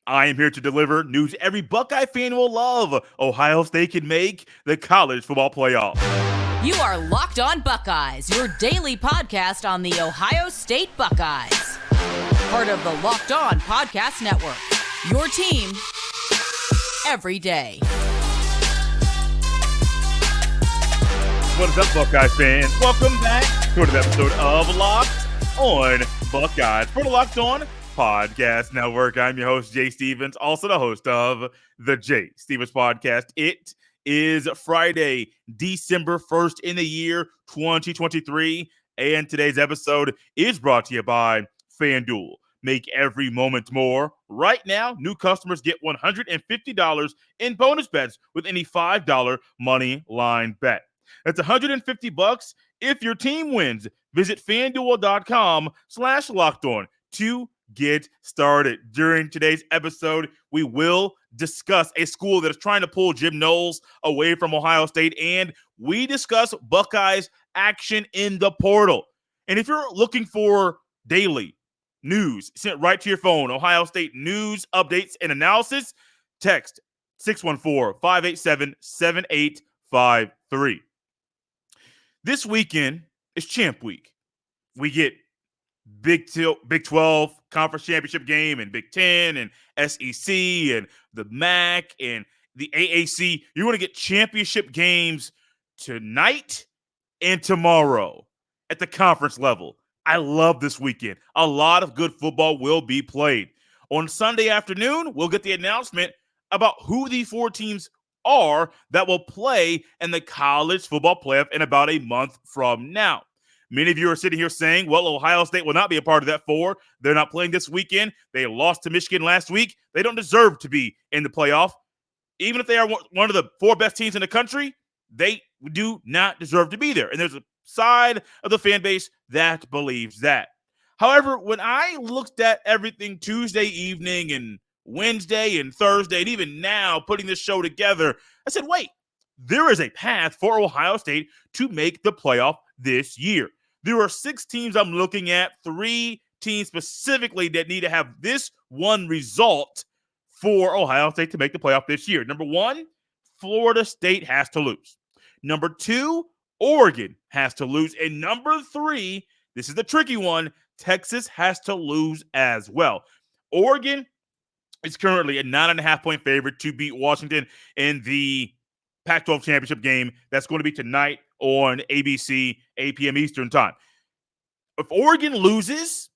I am here to deliver news every Buckeye fan will love. Ohio State can make the college football playoff. You are Locked On Buckeyes, your daily podcast on the Ohio State Buckeyes. Part of the Locked On Podcast Network, your team every day. What is up, Buckeyes fans? Welcome back to another episode of Locked On Buckeyes for the Locked On Podcast Network. I'm your host, Jay Stevens, also the host of the Jay Stevens Podcast. It is Friday, December 1st in the year 2023, and today's episode is brought to you by FanDuel. Make every moment more. Right now, new customers get $150 in bonus bets with any $5 money line bet. That's $150 if your team wins. Visit FanDuel.com/LockedOn to get started. During today's episode, we will discuss a school that is trying to pull Jim Knowles away from Ohio State, and we discuss Buckeyes action in the portal. And if you're looking for daily news sent right to your phone, Ohio State news, updates, and analysis, text 614-587-7853. This weekend is Champ Week. We get Big 12 Conference Championship game and Big 10 and SEC and the MAC and the AAC. You want to get championship games tonight and tomorrow at the conference level. I love this weekend. A lot of good football will be played. On Sunday afternoon, we'll get the announcement about who the four teams are that will play in the college football playoff in about a month from now. Many of you are sitting here saying, well, Ohio State will not be a part of that four. They're not playing this weekend. They lost to Michigan last week. They don't deserve to be in the playoff. Even if they are one of the four best teams in the country, they do not deserve to be there. And there's a side of the fan base that believes that. However, when I looked at everything Tuesday evening and Wednesday and Thursday, and even now putting this show together, I said, wait, there is a path for Ohio State to make the playoff this year. There are 6 teams I'm looking at, 3 teams specifically that need to have this one result for Ohio State to make the playoff this year. Number 1, Florida State has to lose. Number 2, Oregon has to lose. And number 3, this is the tricky one, Texas has to lose as well. Oregon is currently a 9.5-point favorite to beat Washington in the Pac-12 championship game. That's going to be tonight on ABC, 8 p.m. Eastern time. If Oregon loses,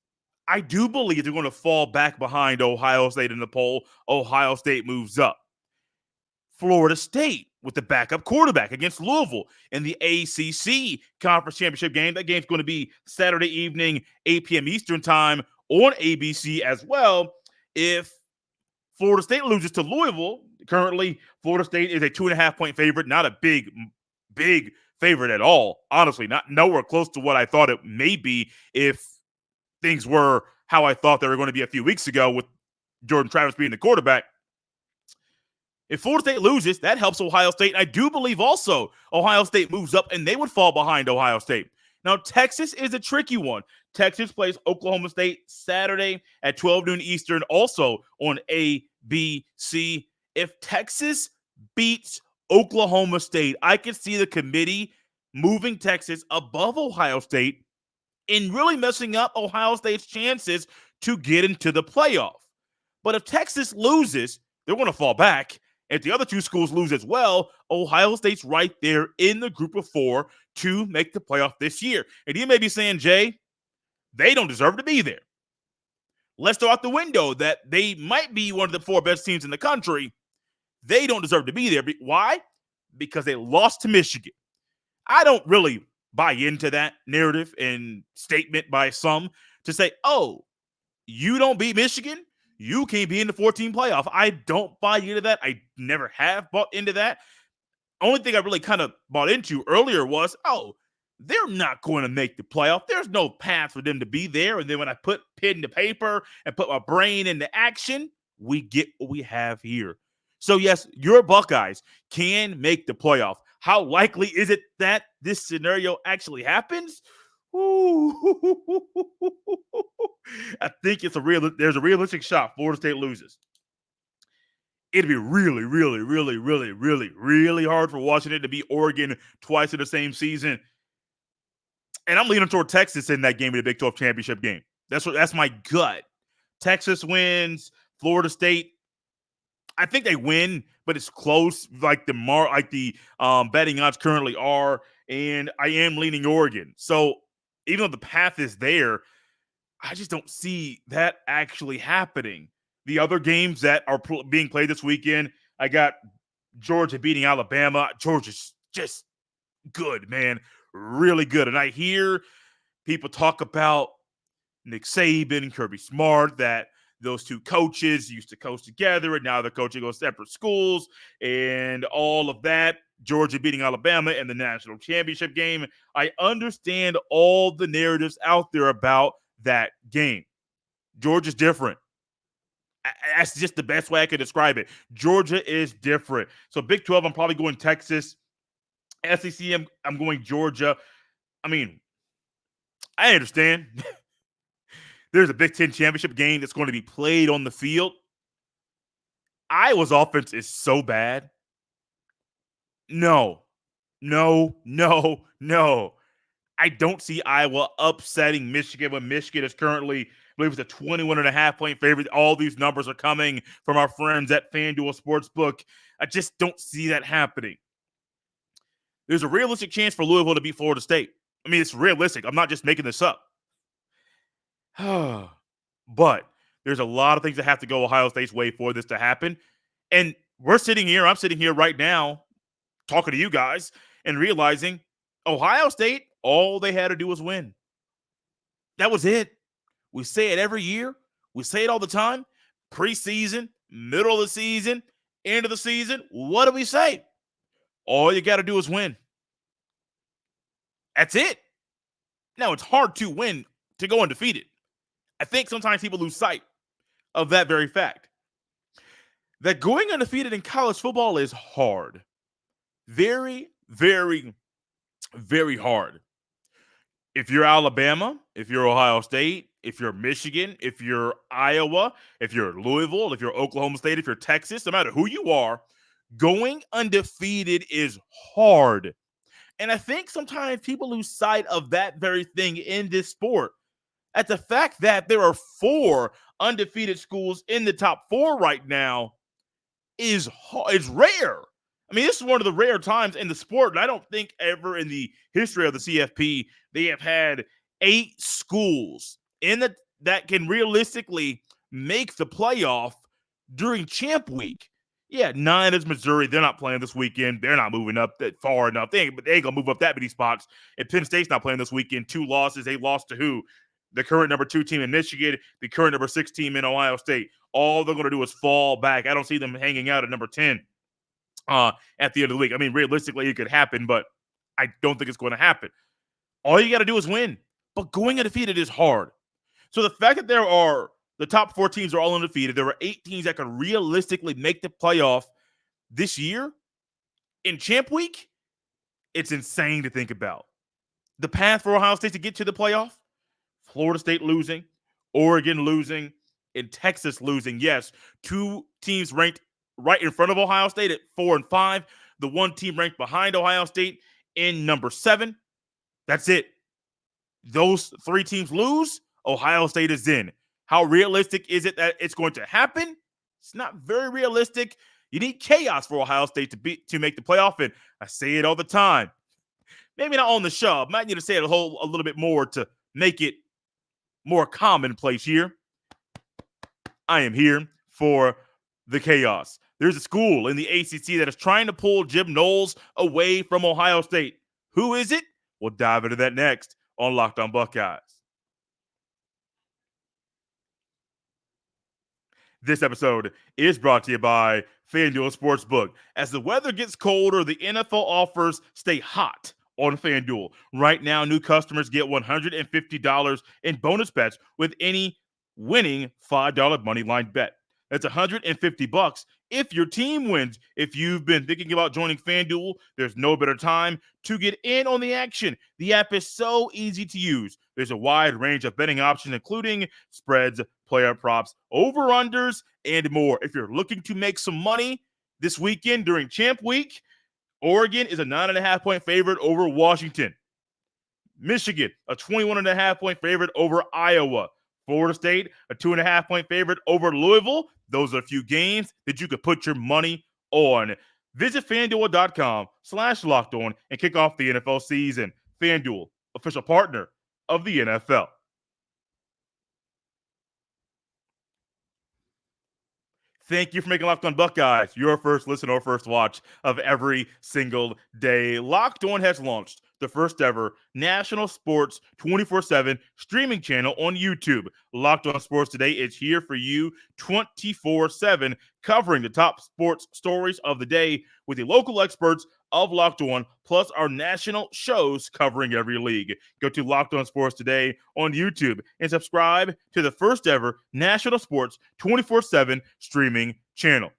I do believe they're going to fall back behind Ohio State in the poll. Ohio State moves up. Florida State with the backup quarterback against Louisville in the ACC conference championship game. That game's going to be Saturday evening, 8 p.m. Eastern time on ABC as well. If Florida State loses to Louisville, currently Florida State is a 2.5-point favorite, not a big favorite at all. Honestly, not nowhere close to what I thought it may be if things were how I thought they were going to be a few weeks ago with Jordan Travis being the quarterback. If Florida State loses, that helps Ohio State. I do believe also Ohio State moves up and they would fall behind Ohio State. Now, Texas is a tricky one. Texas plays Oklahoma State Saturday at 12 noon Eastern, also on ABC. If Texas beats Oklahoma State, I could see the committee moving Texas above Ohio State and really messing up Ohio State's chances to get into the playoff. But if Texas loses, they're going to fall back. If the other 2 schools lose as well, Ohio State's right there in the group of 4 to make the playoff this year. And you may be saying, Jay, they don't deserve to be there. Let's throw out the window that they might be one of the 4 best teams in the country. They don't deserve to be there. Why? Because they lost to Michigan. I don't really buy into that narrative and statement by some to say, oh, you don't beat Michigan, you can't be in the 14 playoff. I don't buy into that. I never have bought into that. Only thing I really kind of bought into earlier was, oh, they're not going to make the playoff. There's no path for them to be there. And then when I put pen to paper and put my brain into action, we get what we have here. So yes, your Buckeyes can make the playoff. How likely is it that this scenario actually happens? Ooh. I think there's a realistic shot Florida State loses. it'd be really, really, really, really, really, really hard for Washington to beat Oregon twice in the same season. And I'm leaning toward Texas in that game in the Big 12 championship game. That's my gut. Texas wins. Florida State, I think they win, but it's close. Like the betting odds currently are, and I am leaning Oregon. So even though the path is there, I just don't see that actually happening. The other games that are being played this weekend, I got Georgia beating Alabama. Georgia's just good, man. Really good. And I hear people talk about Nick Saban, Kirby Smart, that those two coaches used to coach together and now they're coaching on separate schools and all of that. Georgia beating Alabama in the national championship game. I understand all the narratives out there about that game. Georgia's different. That's just the best way I could describe it. Georgia is different. So Big 12, I'm probably going Texas. SEC, I'm going Georgia. I mean, I understand. There's a Big 10 championship game that's going to be played on the field. Iowa's offense is so bad. No. I don't see Iowa upsetting Michigan when Michigan is currently, I believe it's a 21.5 point favorite. All these numbers are coming from our friends at FanDuel Sportsbook. I just don't see that happening. There's a realistic chance for Louisville to beat Florida State. I mean, it's realistic. I'm not just making this up. But there's a lot of things that have to go Ohio State's way for this to happen. And I'm sitting here right now talking to you guys and realizing Ohio State, all they had to do was win. That was it. We say it every year. We say it all the time. Preseason, middle of the season, end of the season. What do we say? All you got to do is win. That's it. Now, it's hard to win, to go undefeated. I think sometimes people lose sight of that very fact. That going undefeated in college football is hard. Very, very, very hard. If you're Alabama, if you're Ohio State, if you're Michigan, if you're Iowa, if you're Louisville, if you're Oklahoma State, if you're Texas, no matter who you are, going undefeated is hard. And I think sometimes people lose sight of that very thing in this sport. At the fact that there are 4 undefeated schools in the top 4 right now is rare. I mean, this is one of the rare times in the sport, and I don't think ever in the history of the CFP they have had 8 schools that can realistically make the playoff during Champ Week. Yeah, 9 is Missouri. They're not playing this weekend. They're not moving up that far enough. They ain't going to move up that many spots. And Penn State's not playing this weekend. 2 losses. They lost to who? The current number 2 team in Michigan, the current number 6 team in Ohio State. All they're going to do is fall back. I don't see them hanging out at number 10 at the end of the week. I mean, realistically, it could happen, but I don't think it's going to happen. All you got to do is win. But going undefeated is hard. So the fact that the top 4 teams are all undefeated, there are 8 teams that could realistically make the playoff this year in Champ Week, it's insane to think about. The path for Ohio State to get to the playoff, Florida State losing, Oregon losing, and Texas losing. Yes, 2 teams ranked right in front of Ohio State at 4 and 5. The 1 team ranked behind Ohio State in number 7. That's it. Those 3 teams lose, Ohio State is in. How realistic is it that it's going to happen? It's not very realistic. You need chaos for Ohio State to make the playoff, and I say it all the time. Maybe not on the show. I might need to say it a little bit more to make it more commonplace here. I am here for the chaos. There's a school in the ACC that is trying to pull Jim Knowles away from Ohio State. Who is it? We'll dive into that next on Locked On Buckeyes. This episode is brought to you by FanDuel Sportsbook. As the weather gets colder, the NFL offers stay hot on FanDuel. Right now, new customers get $150 in bonus bets with any winning $5 money line bet. That's $150 if your team wins. If you've been thinking about joining FanDuel, there's no better time to get in on the action. The app is so easy to use. There's a wide range of betting options, including spreads, player props, over-unders, and more. If you're looking to make some money this weekend during Champ Week, Oregon is a 9.5-point favorite over Washington. Michigan, a 21.5-point favorite over Iowa. Florida State, a 2.5-point favorite over Louisville. Those are a few games that you could put your money on. Visit FanDuel.com/LockedOn and kick off the NFL season. FanDuel, official partner of the NFL. Thank you for making Locked On Buckeyes your first listen or first watch of every single day. Locked On has launched the first ever national sports 24/7 streaming channel on YouTube. Locked On Sports Today is here for you 24/7, covering the top sports stories of the day with the local experts of Locked On, plus our national shows covering every league. Go to Locked On Sports Today on YouTube and subscribe to the first ever national sports 24/7 streaming channel.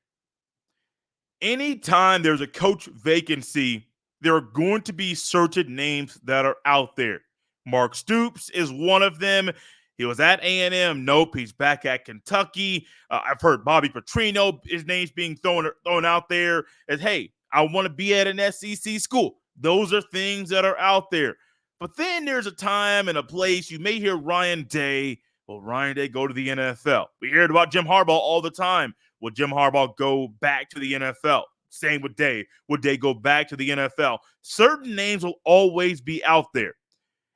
Anytime there's a coach vacancy, there are going to be certain names that are out there. Mark Stoops is one of them. He was at A&M. Nope, he's back at Kentucky. I've heard Bobby Petrino, his name's being thrown out there as, hey, I want to be at an SEC school. Those are things that are out there. But then there's a time and a place you may hear Ryan Day. Will Ryan Day go to the NFL? We hear about Jim Harbaugh all the time. Will Jim Harbaugh go back to the NFL? Same with Day. Would Day go back to the NFL? Certain names will always be out there.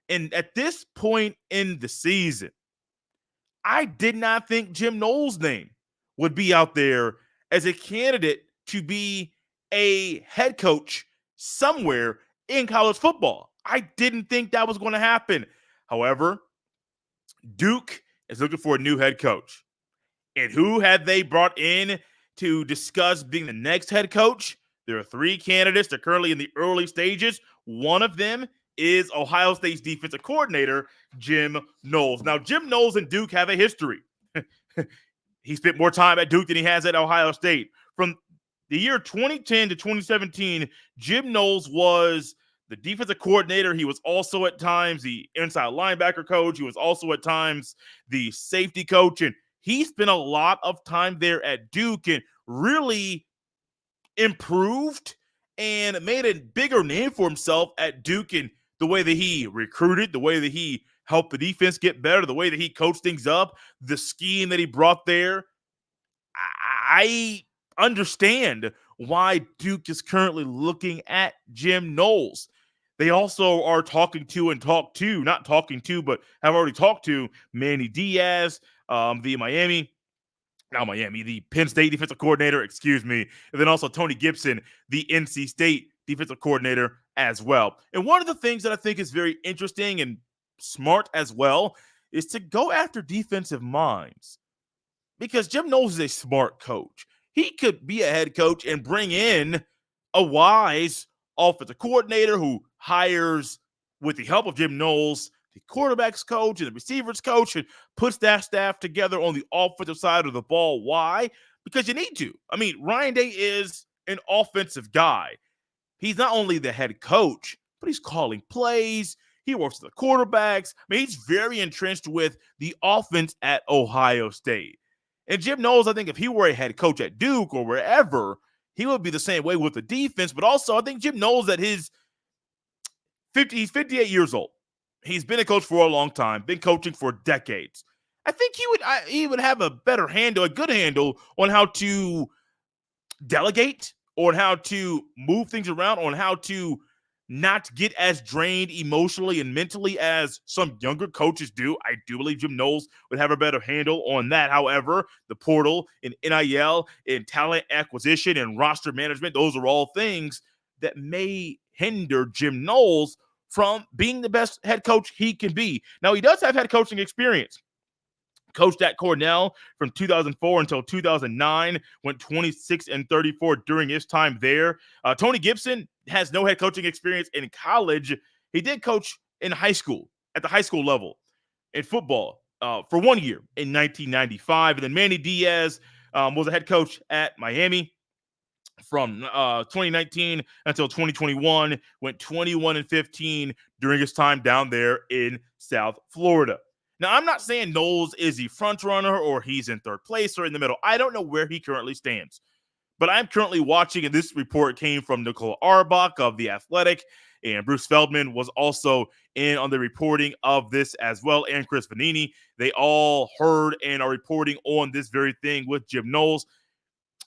And at this point in the season, I did not think Jim Knowles' name would be out there as a candidate to be a head coach somewhere in college football. I didn't think that was going to happen. However, Duke is looking for a new head coach. And who have they brought in to discuss being the next head coach? There are 3 candidates. They're currently in the early stages. One of them is Ohio State's defensive coordinator, Jim Knowles. Now, Jim Knowles and Duke have a history. He spent more time at Duke than he has at Ohio State. From the year 2010 to 2017, Jim Knowles was the defensive coordinator. He was also at times the inside linebacker coach. He was also at times the safety coach. And he spent a lot of time there at Duke and really improved and made a bigger name for himself at Duke in the way that he recruited, the way that he helped the defense get better, the way that he coached things up, the scheme that he brought there. I understand why Duke is currently looking at Jim Knowles. They also are not talking to, but have already talked to Manny Diaz, the Penn State defensive coordinator, and then also Tony Gibson, the NC State defensive coordinator as well. And one of the things that I think is very interesting and smart as well is to go after defensive minds, because Jim Knowles is a smart coach. He could be a head coach and bring in a wise offensive coordinator who hires, with the help of Jim Knowles, the quarterback's coach and the receivers coach, and puts that staff together on the offensive side of the ball. Why? Because you need to. I mean, Ryan Day is an offensive guy. He's not only the head coach, but he's calling plays. He works with the quarterbacks. I mean, he's very entrenched with the offense at Ohio State. And Jim Knowles, I think if he were a head coach at Duke or wherever, he would be the same way with the defense. But also, I think Jim Knowles he's 58 years old. He's been a coach for a long time, been coaching for decades. I think he would have a good handle on how to delegate, on how to move things around, on how to not get as drained emotionally and mentally as some younger coaches do. I do believe Jim Knowles would have a better handle on that. However, the portal and NIL and talent acquisition and roster management, those are all things that may hinder Jim Knowles from being the best head coach he can be. Now, he does have head coaching experience. Coached at Cornell from 2004 until 2009, went 26-34 during his time there. Tony Gibson has no head coaching experience in college. He did coach in high school, at the high school level in football for 1 year in 1995. And then Manny Diaz was a head coach at Miami from 2019 until 2021, went 21-15 during his time down there in South Florida. Now, I'm not saying Knowles is the front runner or he's in third place or in the middle. I don't know where he currently stands. But I'm currently watching, and this report came from Nicole Arbach of The Athletic, and Bruce Feldman was also in on the reporting of this as well, and Chris Vanini. They all heard and are reporting on this very thing with Jim Knowles.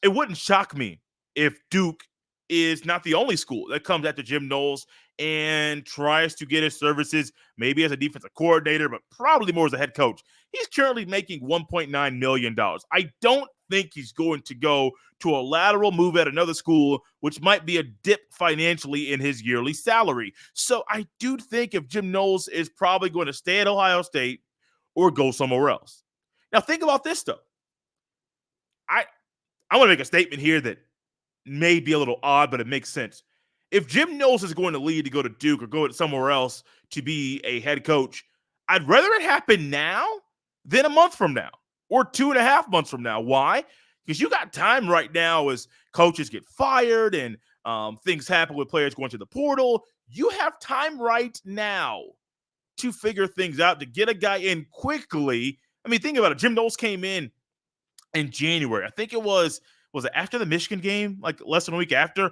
It wouldn't shock me if Duke is not the only school that comes after Jim Knowles and tries to get his services, maybe as a defensive coordinator, but probably more as a head coach. He's currently making $1.9 million. I don't think he's going to go to a lateral move at another school, which might be a dip financially in his yearly salary. So I do think if Jim Knowles is probably going to stay at Ohio State or go somewhere else. Now think about this, though. I want to make a statement here that may be a little odd, but it makes sense. If Jim Knowles is going to leave to go to Duke or go to somewhere else to be a head coach, I'd rather it happen now than a month from now or 2.5 months from now. Why? Because you got time right now as coaches get fired and things happen with players going to the portal. You have time right now to figure things out, to get a guy in quickly. I mean, think about it. Jim Knowles came in January. I think it was it after the Michigan game, like less than a week after?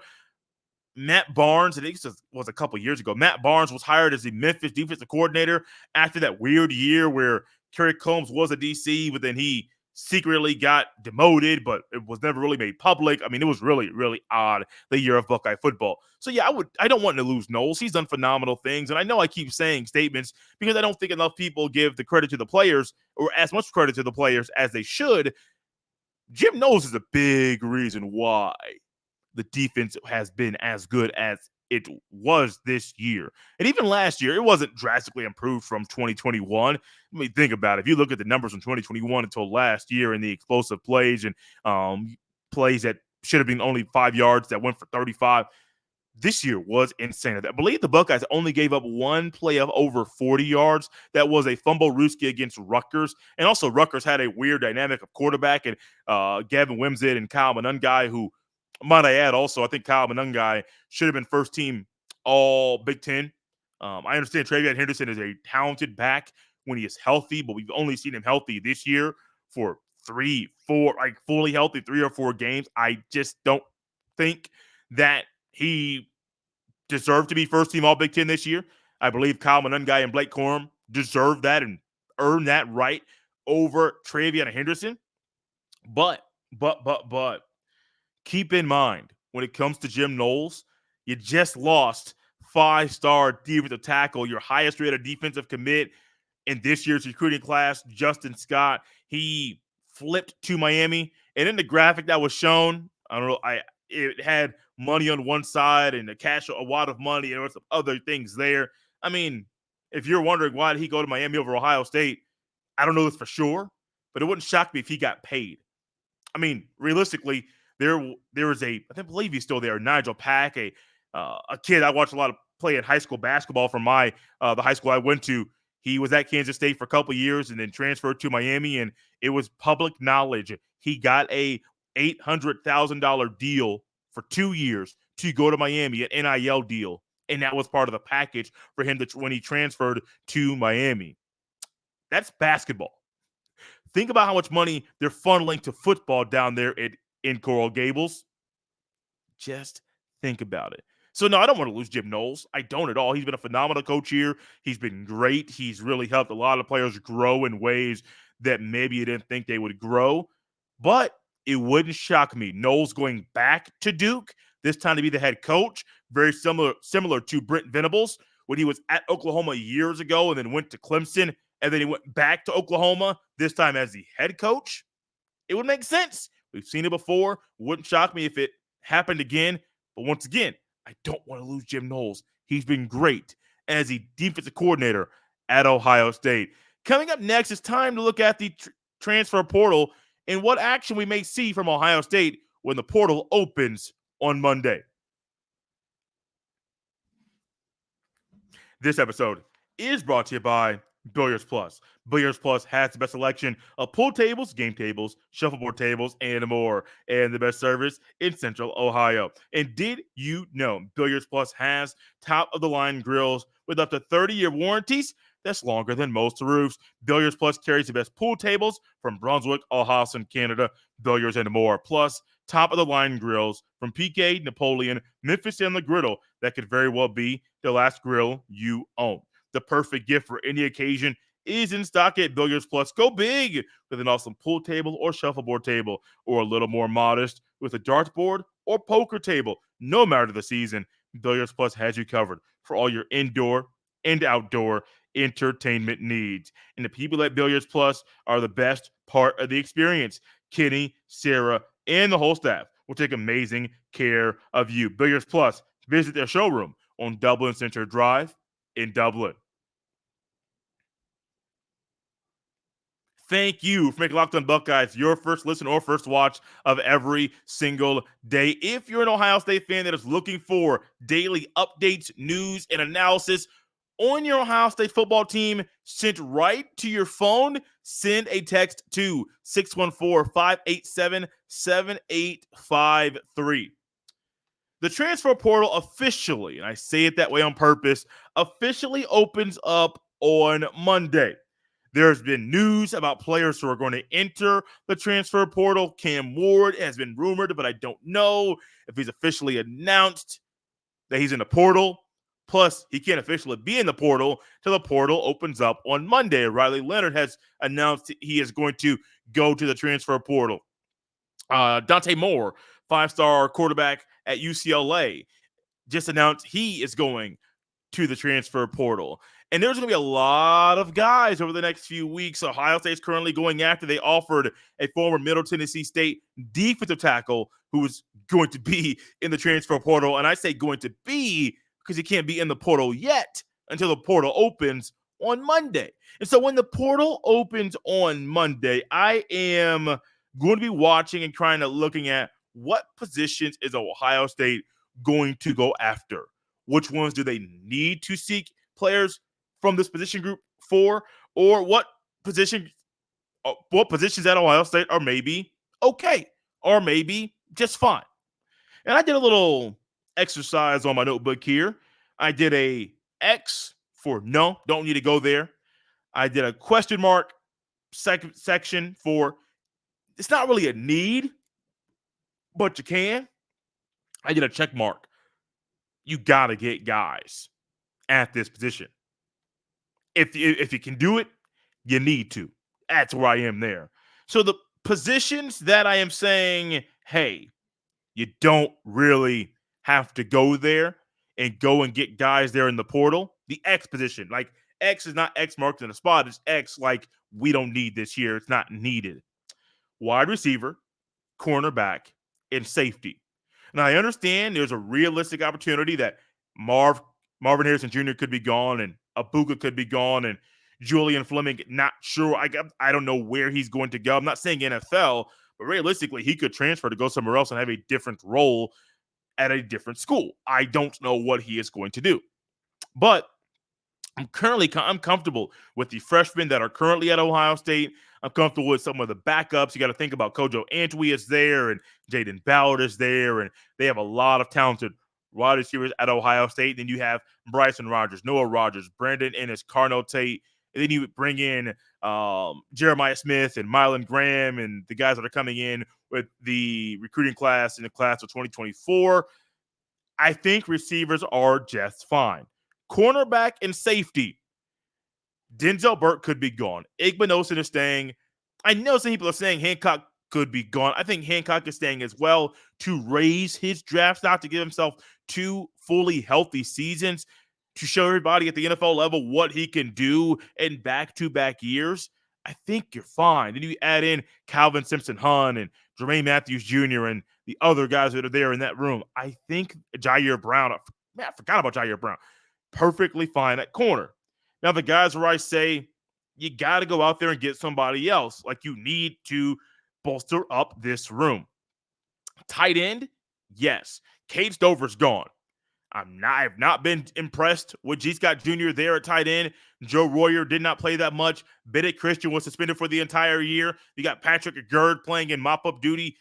Matt Barnes, I think it was a couple years ago. Matt Barnes was hired as the Memphis defensive coordinator after that weird year where Kerry Combs was a DC, but then he secretly got demoted, but it was never really made public. I mean, it was really, really odd, the year of Buckeye football. So yeah, I don't want to lose Knowles. He's done phenomenal things. And I know I keep saying statements because I don't think enough people give the credit to the players or as much credit to the players as they should. Jim Knowles is a big reason why the defense has been as good as it was this year. And even last year, it wasn't drastically improved from 2021. I mean, think about it. If you look at the numbers from 2021 until last year and the explosive plays and plays that should have been only 5 yards that went for 35, this year was insane. I believe the Buckeyes only gave up one play of over 40 yards. That was a fumble Ruski against Rutgers. And also Rutgers had a weird dynamic of quarterback and Gavin Wimsatt and Kyle Monungai, who, might I add, also, I think Kyle Monungai should have been first team all Big Ten. I understand Travion Henderson is a talented back when he is healthy, but we've only seen him healthy this year for 3, 4, like fully healthy 3 or 4 games. I just don't think that he deserved to be first team all Big Ten this year. I believe Kyle Monungai and Blake Corum deserve that and earn that right over Travion Henderson. But keep in mind, when it comes to Jim Knowles, you just lost 5-star defensive tackle, your highest rated defensive commit in this year's recruiting class, Justin Scott. He flipped to Miami. And in the graphic that was shown, I don't know, it had money on one side and a wad of money, and there were some other things there. I mean, if you're wondering why did he go to Miami over Ohio State, I don't know this for sure, but it wouldn't shock me if he got paid. I mean, realistically, there was I believe he's still there, Nigel Pack, a kid I watched a lot of play in high school basketball from the high school I went to. He was at Kansas State for a couple of years and then transferred to Miami, and it was public knowledge. He got a $800,000 deal for 2 years to go to Miami, an NIL deal, and that was part of the package for him when he transferred to Miami. That's basketball. Think about how much money they're funneling to football down there in Coral Gables. Just think about it. So, no, I don't want to lose Jim Knowles. I don't at all. He's been a phenomenal coach here. He's been great. He's really helped a lot of players grow in ways that maybe you didn't think they would grow. But it wouldn't shock me. Knowles going back to Duke, this time to be the head coach, very similar to Brent Venables when he was at Oklahoma years ago and then went to Clemson, and then he went back to Oklahoma, this time as the head coach. It would make sense. We've seen it before. Wouldn't shock me if it happened again. But once again, I don't want to lose Jim Knowles. He's been great as a defensive coordinator at Ohio State. Coming up next, it's time to look at the transfer portal and what action we may see from Ohio State when the portal opens on Monday. This episode is brought to you by Billiards Plus. Billiards Plus has the best selection of pool tables, game tables, shuffleboard tables, and more, and the best service in Central Ohio. And did you know Billiards Plus has top-of-the-line grills with up to 30-year warranties? that's longer than most roofs. Billiards Plus carries the best pool tables from Brunswick, Alhassan, Canada, Billiards, and more. Plus, top-of-the-line grills from PK, Napoleon, Memphis, and the Griddle that could very well be the last grill you own. The perfect gift for any occasion is in stock at Billiards Plus. Go big with an awesome pool table or shuffleboard table, or a little more modest with a dartboard or poker table. No matter the season, Billiards Plus has you covered for all your indoor and outdoor entertainment needs. And the people at Billiards Plus are the best part of the experience. Kenny, Sarah, and the whole staff will take amazing care of you. Billiards Plus, visit their showroom on Dublin Center Drive in Dublin. Thank you for making Locked On Buckeyes your first listen or first watch of every single day. If you're an Ohio State fan that is looking for daily updates, news, and analysis on your Ohio State football team sent right to your phone, send a text to 614-587-7853. The transfer portal officially, and I say it that way on purpose, officially opens up on Monday. There's been news about players who are going to enter the transfer portal. Cam Ward has been rumored, but I don't know if he's officially announced that he's in the portal. Plus, he can't officially be in the portal till the portal opens up on Monday. Riley Leonard has announced he is going to go to the transfer portal. Dante Moore, 5-star quarterback at UCLA, just announced he is going to the transfer portal. And there's going to be a lot of guys over the next few weeks Ohio State's currently going after. They offered a former Middle Tennessee State defensive tackle who is going to be in the transfer portal. And I say going to be because he can't be in the portal yet until the portal opens on Monday. And so when the portal opens on Monday, I am going to be watching and trying to looking at what positions is Ohio State going to go after. Which ones do they need to seek players from this position group for, or what positions at Ohio State are maybe okay, or maybe just fine. And I did a little exercise on my notebook here. I did a X for no, don't need to go there. I did a question mark section for it's not really a need, but you can. I did a check mark. You got to get guys at this position. If you can do it, you need to. That's where I am there. So the positions that I am saying, hey, you don't really have to go there and go and get guys there in the portal. The X position, like X is not X marked in a spot. It's X like we don't need this year. It's not needed. Wide receiver, cornerback, and safety. Now, I understand there's a realistic opportunity that Marvin Harrison Jr. could be gone and Abuka could be gone and Julian Fleming, not sure. I don't know where he's going to go. I'm not saying NFL, but realistically, he could transfer to go somewhere else and have a different role at a different school. I don't know what he is going to do. But I'm comfortable with the freshmen that are currently at Ohio State. I'm comfortable with some of the backups. You got to think about Kojo Antwi is there and Jaden Ballard is there, and they have a lot of talented wide receivers at Ohio State. Then you have Bryson Rogers, Noah Rogers, Brandon Ennis, Carnell Tate, and then you bring in Jeremiah Smith and Mylan Graham and the guys that are coming in with the recruiting class in the class of 2024. I think receivers are just fine. Cornerback and safety. Denzel Burke could be gone. Igbenogson is staying. I know some people are saying Hancock could be gone. I think Hancock is staying as well to raise his draft stock, to give himself 2 fully healthy seasons, to show everybody at the NFL level what he can do in back-to-back years. I think you're fine. Then you add in Calvin Simpson-Hunn and Jermaine Matthews Jr. and the other guys that are there in that room. I think Jair Brown, I forgot about Jair Brown, perfectly fine at corner. Now, the guys where I say you got to go out there and get somebody else. Like, you need to bolster up this room. Tight end, yes. Cade Stover's gone. I have not been impressed with G. Scott Jr. there at tight end. Joe Royer did not play that much. Bennett Christian was suspended for the entire year. You got Patrick Gerd playing in mop-up duty.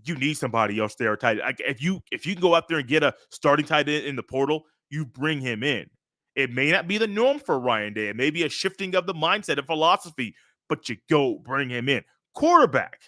You need somebody else there at tight end. If you can go out there and get a starting tight end in the portal, you bring him in. It may not be the norm for Ryan Day. It may be a shifting of the mindset and philosophy, but you go bring him in. Quarterback.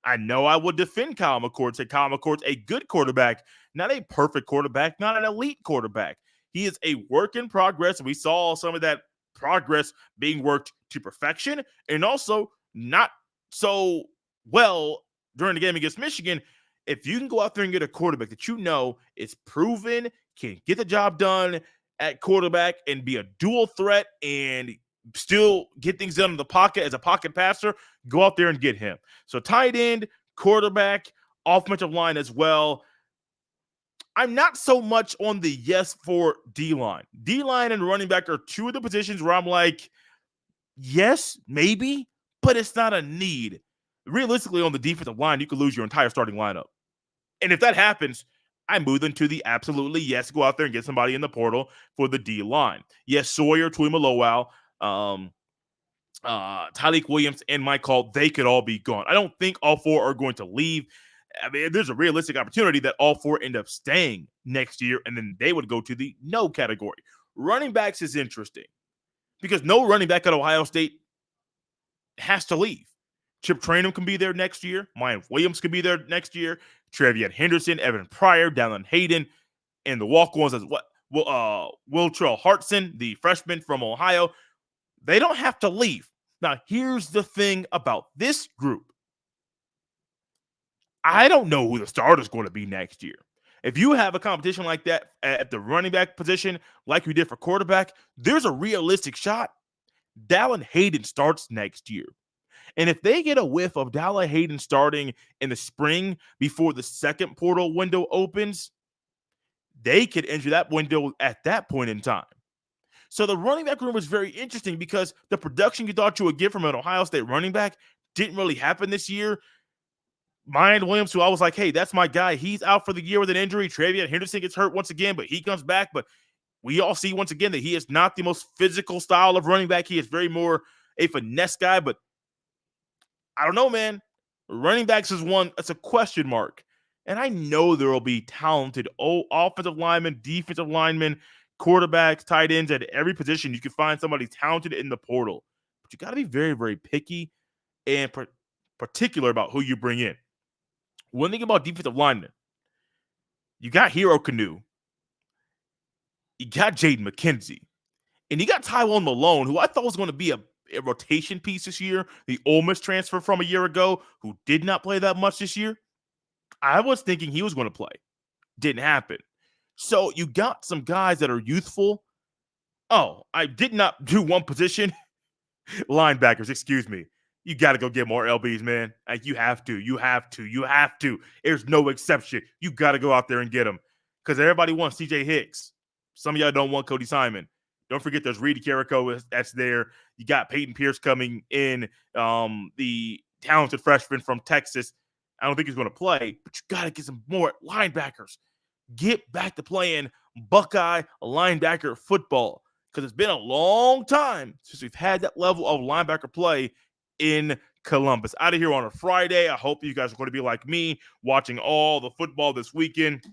I know I would defend Kyle McCord, say Kyle McCord's a good quarterback, not a perfect quarterback, not an elite quarterback. He is a work in progress. We saw some of that progress being worked to perfection and also not so well during the game against Michigan. If you can go out there and get a quarterback that you know is proven, can get the job done at quarterback and be a dual threat and still get things done in the pocket as a pocket passer, go out there and get him. So tight end, quarterback, offensive line as well. I'm not so much on the yes for D-line. D-line and running back are two of the positions where I'm like, yes, maybe, but it's not a need. Realistically, on the defensive line, you could lose your entire starting lineup. And if that happens, I move them to the absolutely yes, go out there and get somebody in the portal for the D-line. Yes, Sawyer, Tuimalowau, Tyleik Williams, and Mike Hall, they could all be gone. I don't think all four are going to leave. I mean, there's a realistic opportunity that all four end up staying next year, and then they would go to the no category. Running backs is interesting because no running back at Ohio State has to leave. Chip Trayanum can be there next year. Mayan Williams can be there next year. Trevion Henderson, Evan Pryor, Dallin Hayden, and the walk-ons as well. Wiltrell Hartson, the freshman from Ohio. They don't have to leave. Now, here's the thing about this group. I don't know who the starter is going to be next year. If you have a competition like that at the running back position, like you did for quarterback, there's a realistic shot Dallin Hayden starts next year. And if they get a whiff of Dallin Hayden starting in the spring before the second portal window opens, they could enter that window at that point in time. So the running back room was very interesting because the production you thought you would get from an Ohio State running back didn't really happen this year. Mayan Williams, who I was like, hey, that's my guy. He's out for the year with an injury. Trevion Henderson gets hurt once again, but he comes back. But we all see once again that he is not the most physical style of running back. He is very more a finesse guy, but I don't know, man. Running backs is one, it's a question mark. And I know there will be talented offensive linemen, defensive linemen, quarterbacks, tight ends at every position. You can find somebody talented in the portal. But you got to be very, very picky and particular about who you bring in. One thing about defensive linemen, you got Hero Canoe, you got Jaden McKenzie, and you got Tywone Malone, who I thought was going to be a rotation piece this year, the Ole Miss transfer from a year ago, who did not play that much this year. I was thinking he was going to play. Didn't happen. So you got some guys that are youthful. Oh, I did not do one position. Linebackers, excuse me. You got to go get more LBs, man. Like, you have to. You have to. You have to. There's no exception. You got to go out there and get them because everybody wants CJ Hicks. Some of y'all don't want Cody Simon. Don't forget there's Reedy Carrico that's there. You got Peyton Pierce coming in, the talented freshman from Texas. I don't think he's going to play, but you got to get some more linebackers. Get back to playing Buckeye linebacker football because it's been a long time since we've had that level of linebacker play in Columbus. Out of here on a Friday. I hope you guys are going to be like me, watching all the football this weekend.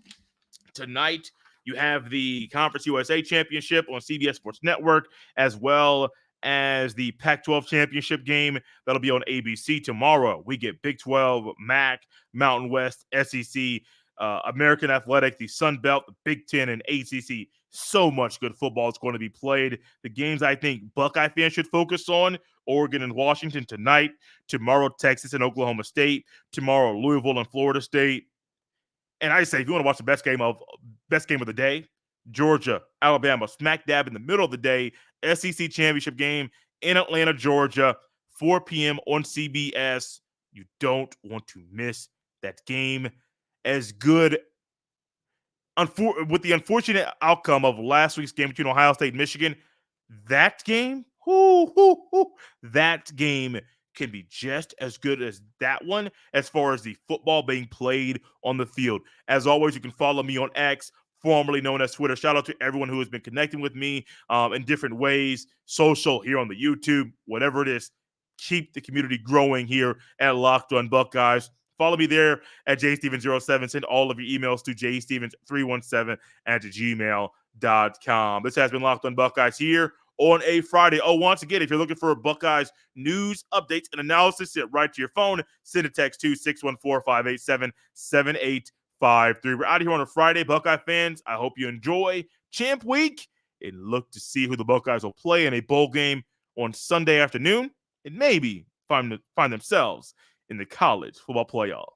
Tonight, you have the Conference USA Championship on CBS Sports Network, as well as the Pac-12 Championship game. That'll be on ABC tomorrow. We get Big 12, MAC, Mountain West, SEC, American Athletic, the Sun Belt, the Big 10, and ACC. So much good football is going to be played. The games I think Buckeye fans should focus on: Oregon and Washington tonight, tomorrow Texas and Oklahoma State, tomorrow Louisville and Florida State. And I say, if you want to watch the best game of the day, Georgia, Alabama, smack dab in the middle of the day, SEC championship game in Atlanta, Georgia, 4 p.m. on CBS. You don't want to miss that game. As good, with the unfortunate outcome of last week's game between Ohio State and Michigan, that game, that game can be just as good as that one as far as the football being played on the field. As always, you can follow me on X, formerly known as Twitter. Shout out to everyone who has been connecting with me in different ways, social, here on the YouTube, whatever it is. Keep the community growing here at Locked On Buckeyes. Follow me there at jstevens07. Send all of your emails to jstevens317@gmail.com. This has been Locked on Buckeyes here on a Friday. Oh, once again, if you're looking for Buckeyes news, updates, and analysis, send it right to your phone. Send a text to 614-587-7853. We're out of here on a Friday. Buckeye fans, I hope you enjoy Champ Week and look to see who the Buckeyes will play in a bowl game on Sunday afternoon and maybe find themselves in the college football playoff.